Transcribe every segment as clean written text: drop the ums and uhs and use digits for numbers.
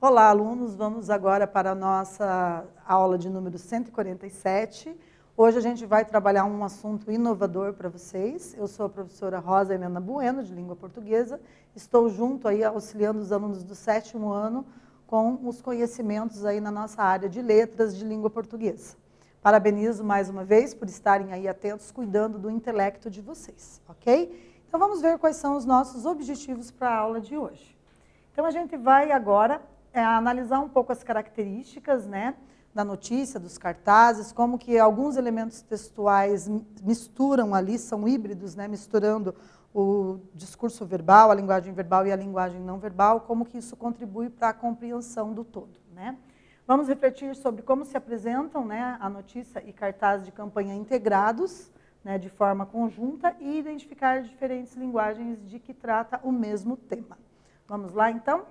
Olá, alunos! Vamos agora para a nossa aula de número 147. Hoje a gente vai trabalhar um assunto inovador para vocês. Eu sou a professora Rosa Helena Bueno, de Língua Portuguesa. Estou junto aí, auxiliando os alunos do 7º ano com os conhecimentos aí na nossa área de letras de língua portuguesa. Parabenizo mais uma vez por estarem aí atentos, cuidando do intelecto de vocês, ok? Então vamos ver quais são os nossos objetivos para a aula de hoje. Então a gente vai agora analisar um pouco as características, né, da notícia, dos cartazes, como que alguns elementos textuais misturam ali, são híbridos, né, misturando o discurso verbal, a linguagem verbal e a linguagem não verbal, como que isso contribui para a compreensão do todo, né? Vamos refletir sobre como se apresentam, né, a notícia e cartaz de campanha integrados, né, de forma conjunta, e identificar diferentes linguagens de que trata o mesmo tema. Vamos lá, então?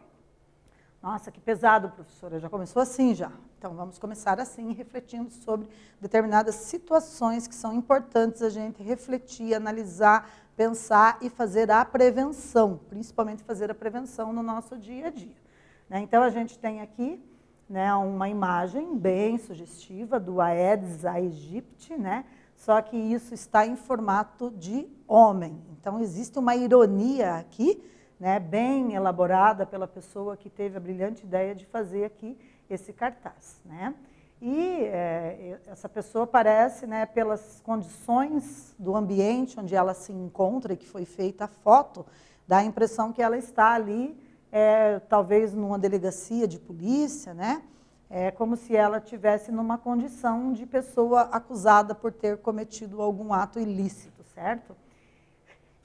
Nossa, que pesado, professora, já começou assim já. Então, vamos começar assim, refletindo sobre determinadas situações que são importantes a gente refletir, analisar, pensar e fazer a prevenção, principalmente fazer a prevenção no nosso dia a dia, né? Então, a gente tem aqui, né, uma imagem bem sugestiva do Aedes aegypti, né? Só que isso está em formato de homem. Então, existe uma ironia aqui, né, bem elaborada pela pessoa que teve a brilhante ideia de fazer aqui esse cartaz, né? E essa pessoa parece, né, pelas condições do ambiente onde ela se encontra e que foi feita a foto, dá a impressão que ela está ali, talvez numa delegacia de polícia, né? É como se ela estivesse numa condição de pessoa acusada por ter cometido algum ato ilícito, certo?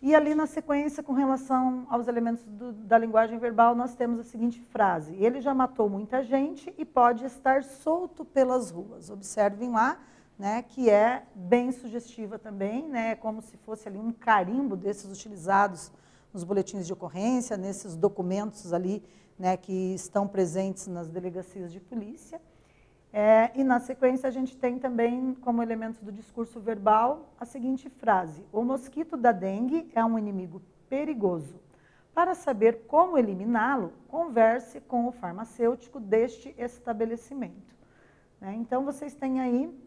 E ali na sequência, com relação aos elementos da linguagem verbal, nós temos a seguinte frase: ele já matou muita gente e pode estar solto pelas ruas. Observem lá, né, que é bem sugestiva também, né, como se fosse ali um carimbo desses utilizados nos boletins de ocorrência, nesses documentos ali, né, que estão presentes nas delegacias de polícia. E na sequência a gente tem também, como elementos do discurso verbal, a seguinte frase: o mosquito da dengue é um inimigo perigoso. Para saber como eliminá-lo, converse com o farmacêutico deste estabelecimento. Então, vocês têm aí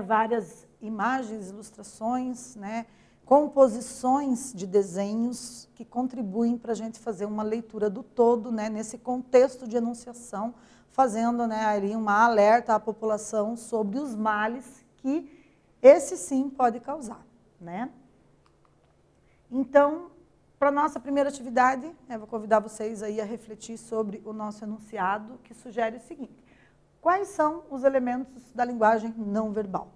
várias imagens, ilustrações, né, composições de desenhos que contribuem para a gente fazer uma leitura do todo, né, nesse contexto de enunciação, fazendo, né, ali uma alerta à população sobre os males que esse sim pode causar, né? Então, para a nossa primeira atividade, vou convidar vocês aí a refletir sobre o nosso enunciado, que sugere o seguinte: quais são os elementos da linguagem não verbal?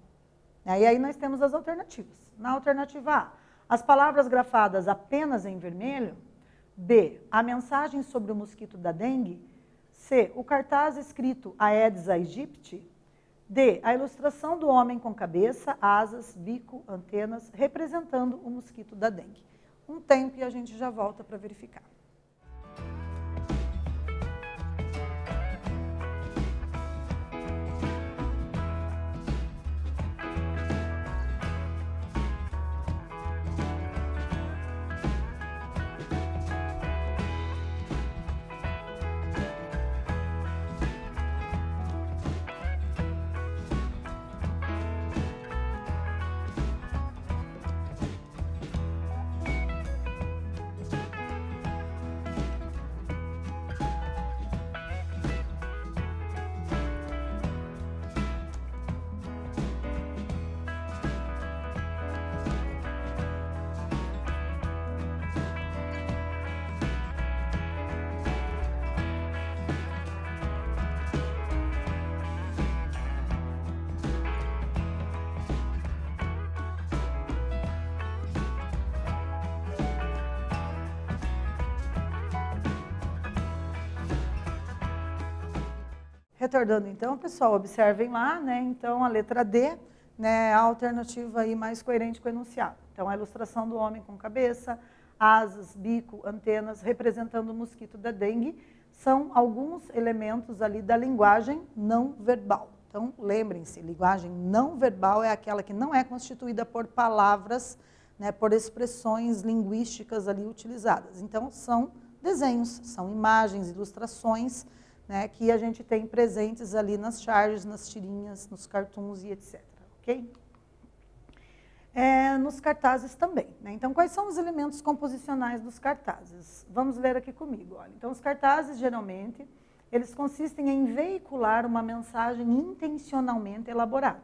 E aí nós temos as alternativas. Na alternativa A, as palavras grafadas apenas em vermelho. B, a mensagem sobre o mosquito da dengue. C, o cartaz escrito Aedes aegypti. D, a ilustração do homem com cabeça, asas, bico, antenas, representando o mosquito da dengue. Um tempo e a gente já volta para verificar. Retornando então, pessoal, observem lá, né? Então, a letra D, né, a alternativa aí mais coerente com o enunciado. Então, a ilustração do homem com cabeça, asas, bico, antenas, representando o mosquito da dengue, são alguns elementos ali da linguagem não verbal. Então, lembrem-se, linguagem não verbal é aquela que não é constituída por palavras, né, por expressões linguísticas ali utilizadas. Então, são desenhos, são imagens, ilustrações, né, que a gente tem presentes ali nas charges, nas tirinhas, nos cartoons e etc. Ok? Nos cartazes também, né? Então, quais são os elementos composicionais dos cartazes? Vamos ler aqui comigo. Olha. Então, os cartazes, geralmente, eles consistem em veicular uma mensagem intencionalmente elaborada.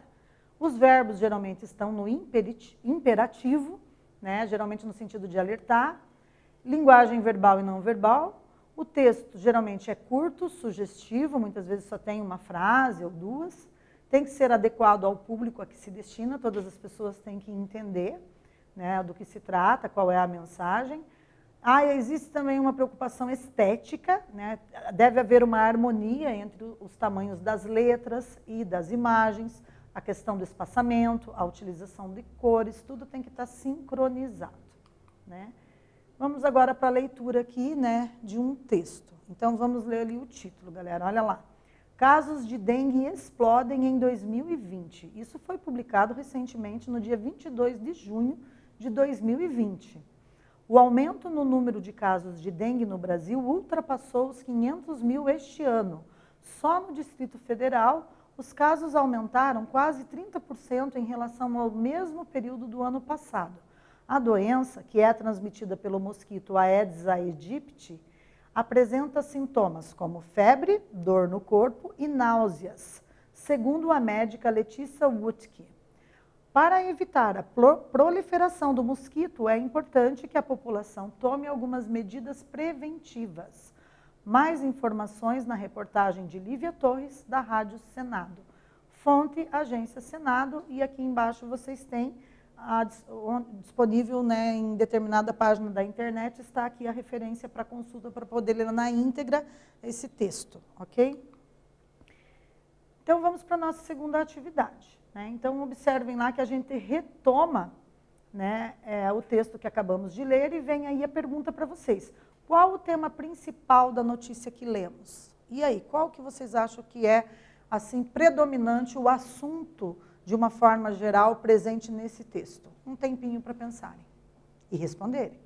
Os verbos, geralmente, estão no imperativo, né? Geralmente no sentido de alertar, linguagem verbal e não verbal. O texto, geralmente, é curto, sugestivo, muitas vezes só tem uma frase ou duas. Tem que ser adequado ao público a que se destina, todas as pessoas têm que entender, né, do que se trata, qual é a mensagem. Existe também uma preocupação estética, né, deve haver uma harmonia entre os tamanhos das letras e das imagens, a questão do espaçamento, a utilização de cores, tudo tem que estar sincronizado, né. Vamos agora para a leitura aqui, né, de um texto. Então, vamos ler ali o título, galera, olha lá. Casos de dengue explodem em 2020. Isso foi publicado recentemente no dia 22 de junho de 2020. O aumento no número de casos de dengue no Brasil ultrapassou os 500 mil este ano. Só no Distrito Federal, os casos aumentaram quase 30% em relação ao mesmo período do ano passado. A doença, que é transmitida pelo mosquito Aedes aegypti, apresenta sintomas como febre, dor no corpo e náuseas, segundo a médica Letícia Wutke. Para evitar a proliferação do mosquito, é importante que a população tome algumas medidas preventivas. Mais informações na reportagem de Lívia Torres, da Rádio Senado. Fonte, Agência Senado, e aqui embaixo vocês têm disponível, né, em determinada página da internet, está aqui a referência para consulta, para poder ler na íntegra esse texto, ok? Então, vamos para a nossa segunda atividade, né? Então, observem lá que a gente retoma, né, o texto que acabamos de ler e vem aí a pergunta para vocês. Qual o tema principal da notícia que lemos? E aí, qual que vocês acham que é, assim, predominante o assunto de uma forma geral, presente nesse texto? Um tempinho para pensarem e responderem.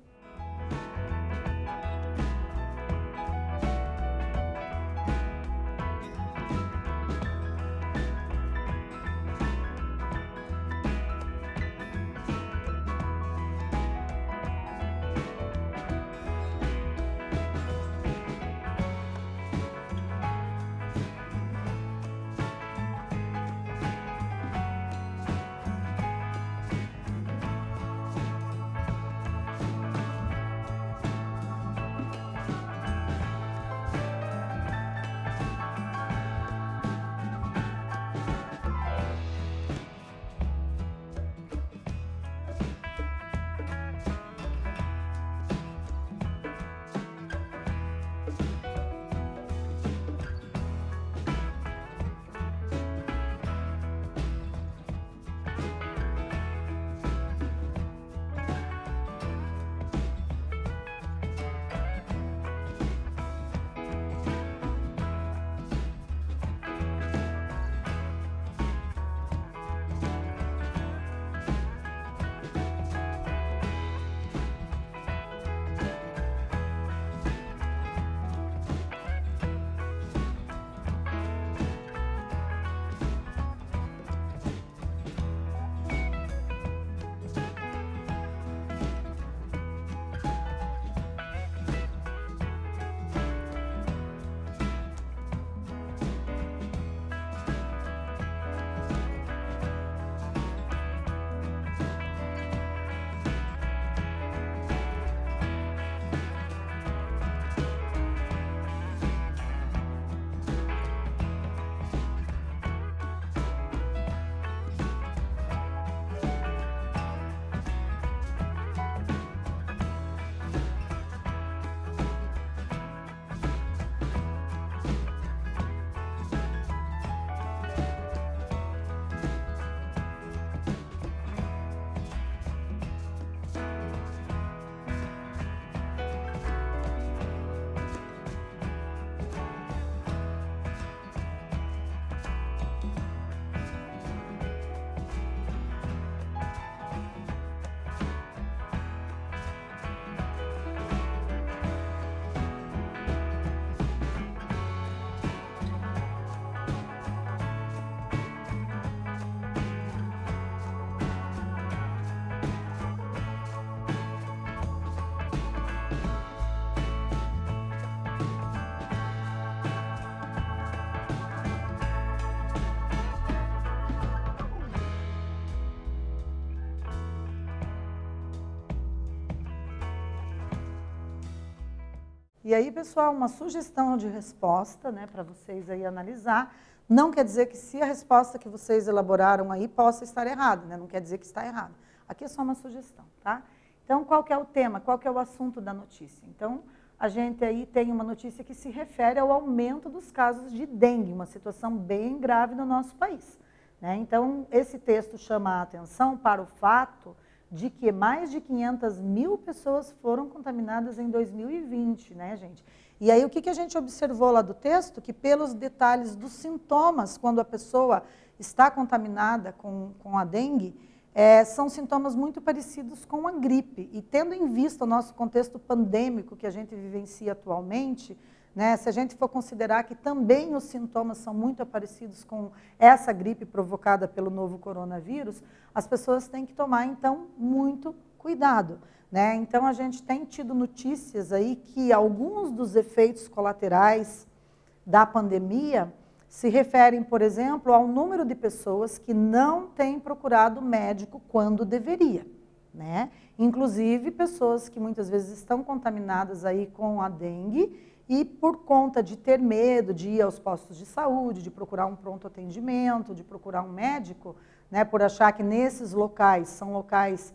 E aí, pessoal, uma sugestão de resposta, né, para vocês aí analisar. Não quer dizer que se a resposta que vocês elaboraram aí possa estar errada, né? Não quer dizer que está errado. Aqui é só uma sugestão, tá? Então, qual que é o tema? Qual que é o assunto da notícia? Então, a gente aí tem uma notícia que se refere ao aumento dos casos de dengue, uma situação bem grave no nosso país, né? Então, esse texto chama a atenção para o fato de que mais de 500 mil pessoas foram contaminadas em 2020, né, gente? E aí, o que a gente observou lá do texto? Que pelos detalhes dos sintomas, quando a pessoa está contaminada com a dengue, são sintomas muito parecidos com a gripe. E tendo em vista o nosso contexto pandêmico que a gente vivencia atualmente, né, se a gente for considerar que também os sintomas são muito parecidos com essa gripe provocada pelo novo coronavírus, as pessoas têm que tomar, então, muito cuidado, né? Então, a gente tem tido notícias aí que alguns dos efeitos colaterais da pandemia se referem, por exemplo, ao número de pessoas que não têm procurado médico quando deveria, né? Inclusive, pessoas que muitas vezes estão contaminadas aí com a dengue e por conta de ter medo de ir aos postos de saúde, de procurar um pronto atendimento, de procurar um médico, né, por achar que nesses locais são locais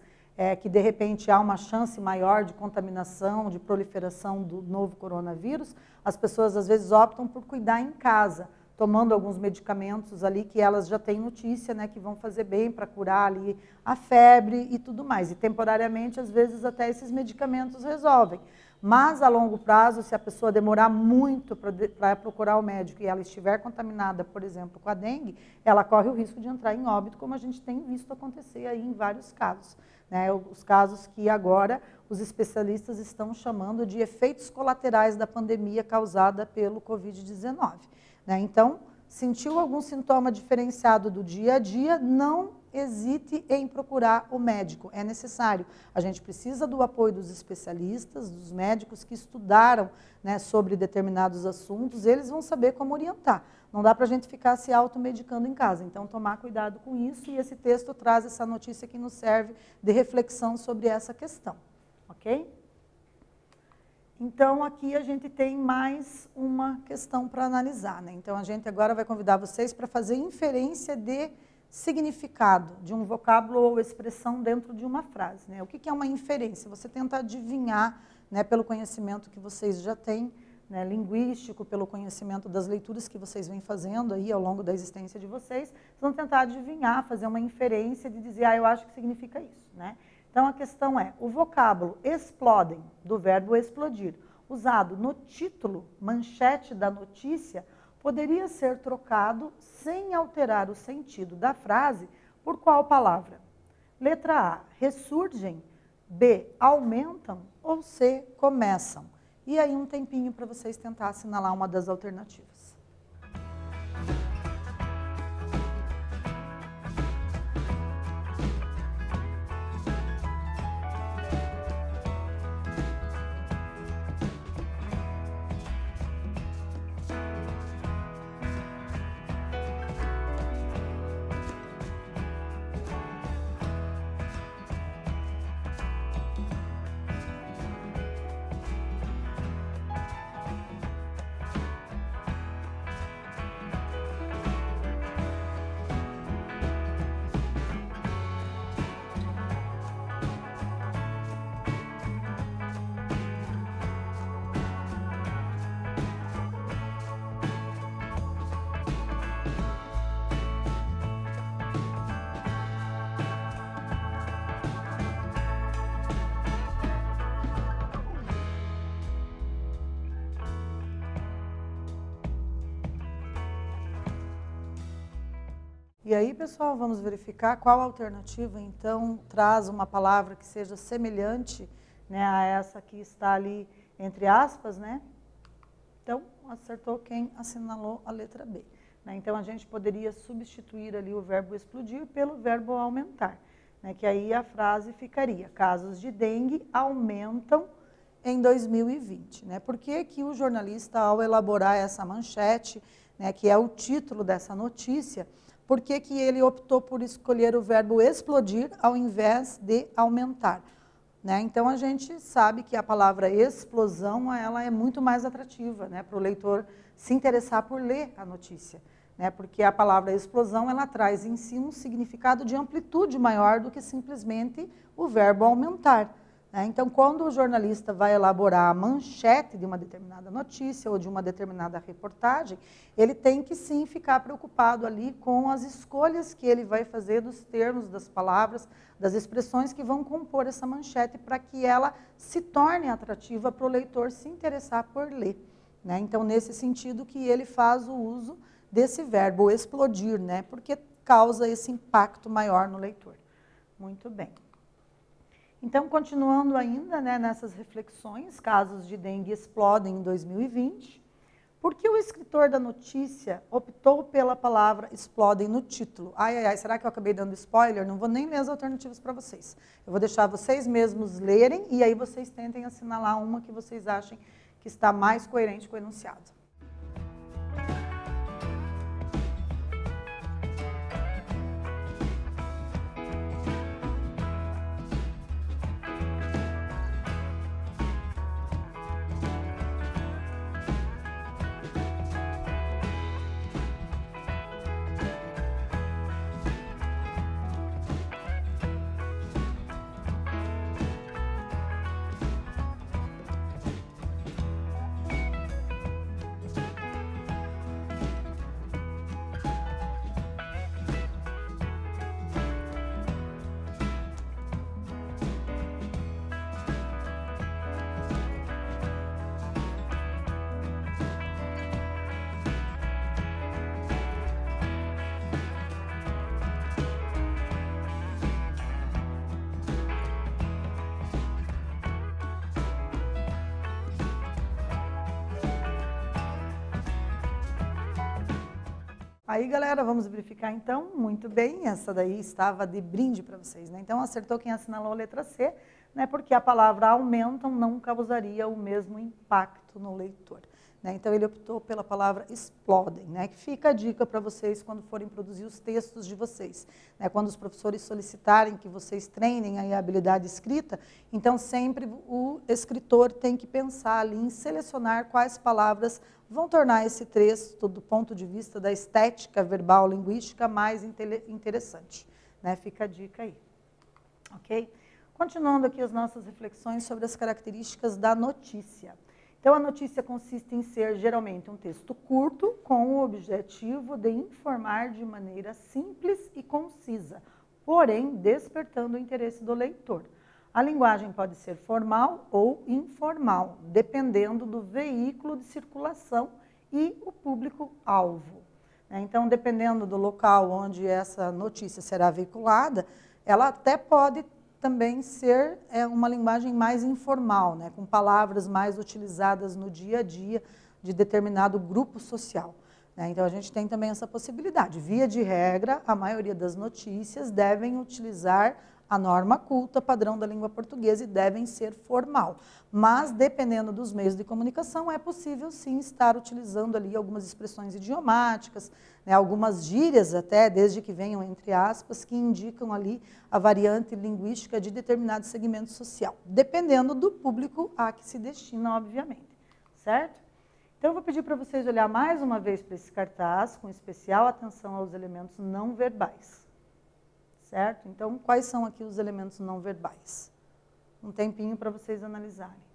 que de repente há uma chance maior de contaminação, de proliferação do novo coronavírus, as pessoas às vezes optam por cuidar em casa, tomando alguns medicamentos ali que elas já têm notícia, né, que vão fazer bem para curar ali a febre e tudo mais. E temporariamente, às vezes, até esses medicamentos resolvem. Mas, a longo prazo, se a pessoa demorar muito para procurar o médico e ela estiver contaminada, por exemplo, com a dengue, ela corre o risco de entrar em óbito, como a gente tem visto acontecer aí em vários casos, né? Os casos que agora os especialistas estão chamando de efeitos colaterais da pandemia causada pelo Covid-19. Né? Então, sentiu algum sintoma diferenciado do dia a dia, não hesite em procurar o médico, é necessário. A gente precisa do apoio dos especialistas, dos médicos que estudaram, né, sobre determinados assuntos, eles vão saber como orientar. Não dá para a gente ficar se automedicando em casa, então tomar cuidado com isso, e esse texto traz essa notícia que nos serve de reflexão sobre essa questão, ok? Então, aqui a gente tem mais uma questão para analisar, né? Então, a gente agora vai convidar vocês para fazer inferência de significado de um vocábulo ou expressão dentro de uma frase, né? O que é uma inferência? Você tenta adivinhar, né, pelo conhecimento que vocês já têm, né, linguístico, pelo conhecimento das leituras que vocês vêm fazendo aí ao longo da existência de vocês, vão tentar adivinhar, fazer uma inferência de dizer, eu acho que significa isso, né? Então, a questão é, o vocábulo explodem, do verbo explodir, usado no título, manchete da notícia, poderia ser trocado sem alterar o sentido da frase por qual palavra? Letra A, ressurgem, B, aumentam ou C, começam. E aí um tempinho para vocês tentar assinalar uma das alternativas. E aí, pessoal, vamos verificar qual alternativa, então, traz uma palavra que seja semelhante, né, a essa que está ali entre aspas, né? Então, acertou quem assinalou a letra B. Né? Então, a gente poderia substituir ali o verbo explodir pelo verbo aumentar, né? Que aí a frase ficaria, casos de dengue aumentam em 2020. Né? Por que que o jornalista, ao elaborar essa manchete, né, que é o título dessa notícia, por que que ele optou por escolher o verbo explodir ao invés de aumentar? né? Então, a gente sabe que a palavra explosão ela é muito mais atrativa, né, para o leitor se interessar por ler a notícia, né? Porque a palavra explosão ela traz em si um significado de amplitude maior do que simplesmente o verbo aumentar. Então, quando o jornalista vai elaborar a manchete de uma determinada notícia ou de uma determinada reportagem, ele tem que sim ficar preocupado ali com as escolhas que ele vai fazer dos termos, das palavras, das expressões que vão compor essa manchete para que ela se torne atrativa para o leitor se interessar por ler, né? Então, nesse sentido que ele faz o uso desse verbo explodir, né? Porque causa esse impacto maior no leitor. Muito bem. Então, continuando ainda, né, nessas reflexões, casos de dengue explodem em 2020. Por que o escritor da notícia optou pela palavra explodem no título? Será que eu acabei dando spoiler? Não vou nem ler as alternativas para vocês. Eu vou deixar vocês mesmos lerem e aí vocês tentem assinalar uma que vocês achem que está mais coerente com o enunciado. Aí, galera, vamos verificar então, muito bem, essa daí estava de brinde para vocês, né? Então, acertou quem assinalou a letra C, né? Porque a palavra aumentam não causaria o mesmo impacto no leitor, né? Então, ele optou pela palavra explodem, né? Que fica a dica para vocês quando forem produzir os textos de vocês, né? Quando os professores solicitarem que vocês treinem aí a habilidade escrita, então sempre o escritor tem que pensar ali em selecionar quais palavras vão tornar esse texto, do ponto de vista da estética verbal linguística, mais interessante, né? Fica a dica aí, ok? Continuando aqui as nossas reflexões sobre as características da notícia. Então, a notícia consiste em ser, geralmente, um texto curto, com o objetivo de informar de maneira simples e concisa, porém, despertando o interesse do leitor. A linguagem pode ser formal ou informal, dependendo do veículo de circulação e o público-alvo. Então, dependendo do local onde essa notícia será veiculada, ela até pode também ser uma linguagem mais informal, né, com palavras mais utilizadas no dia a dia de determinado grupo social, né? Então, a gente tem também essa possibilidade. Via de regra, a maioria das notícias devem utilizar a norma culta padrão da língua portuguesa e devem ser formal. Mas, dependendo dos meios de comunicação, é possível, sim, estar utilizando ali algumas expressões idiomáticas, né, algumas gírias até, desde que venham entre aspas, que indicam ali a variante linguística de determinado segmento social, dependendo do público a que se destina, obviamente. Certo? Então, eu vou pedir para vocês olhar mais uma vez para esse cartaz, com especial atenção aos elementos não verbais. Certo? Então, quais são aqui os elementos não verbais? Um tempinho para vocês analisarem.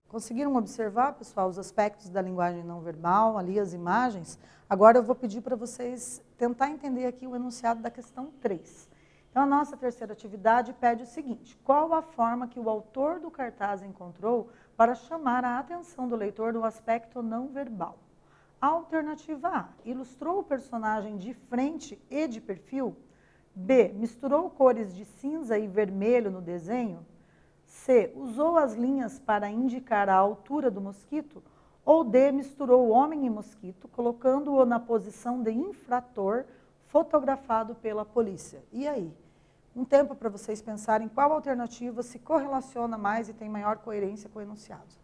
Conseguiram observar, pessoal, os aspectos da linguagem não verbal, ali as imagens? Agora eu vou pedir para vocês tentar entender aqui o enunciado da questão 3. Então, a nossa terceira atividade pede o seguinte: qual a forma que o autor do cartaz encontrou para chamar a atenção do leitor do aspecto não verbal? Alternativa A, ilustrou o personagem de frente e de perfil? B, misturou cores de cinza e vermelho no desenho? C, usou as linhas para indicar a altura do mosquito? Ou D, misturou o homem e mosquito, colocando-o na posição de infrator fotografado pela polícia? E aí? Um tempo para vocês pensarem qual alternativa se correlaciona mais e tem maior coerência com o enunciado.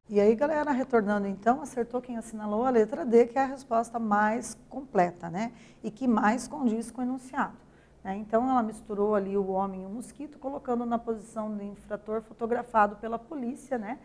E aí, galera, retornando então, acertou quem assinalou a letra D, que é a resposta mais completa, né? E que mais condiz com o enunciado. Né? Então, ela misturou ali o homem e o mosquito, colocando na posição de infrator fotografado pela polícia, né?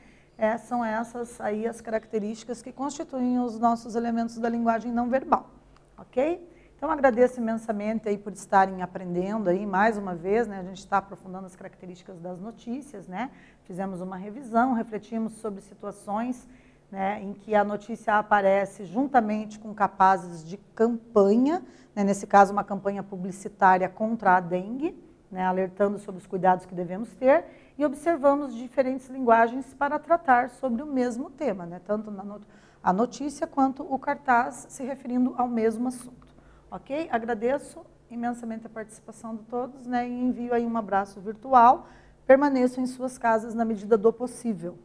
São essas aí as características que constituem os nossos elementos da linguagem não verbal, ok? Então, agradeço imensamente aí por estarem aprendendo aí mais uma vez, né? A gente está aprofundando as características das notícias, né? Fizemos uma revisão, refletimos sobre situações, né, em que a notícia aparece juntamente com capazes de campanha, né? Nesse caso uma campanha publicitária contra a dengue, né? Alertando sobre os cuidados que devemos ter, e observamos diferentes linguagens para tratar sobre o mesmo tema, né? Tanto a notícia quanto o cartaz se referindo ao mesmo assunto. Ok? Agradeço imensamente a participação de todos, né, e envio aí um abraço virtual. Permaneçam em suas casas na medida do possível.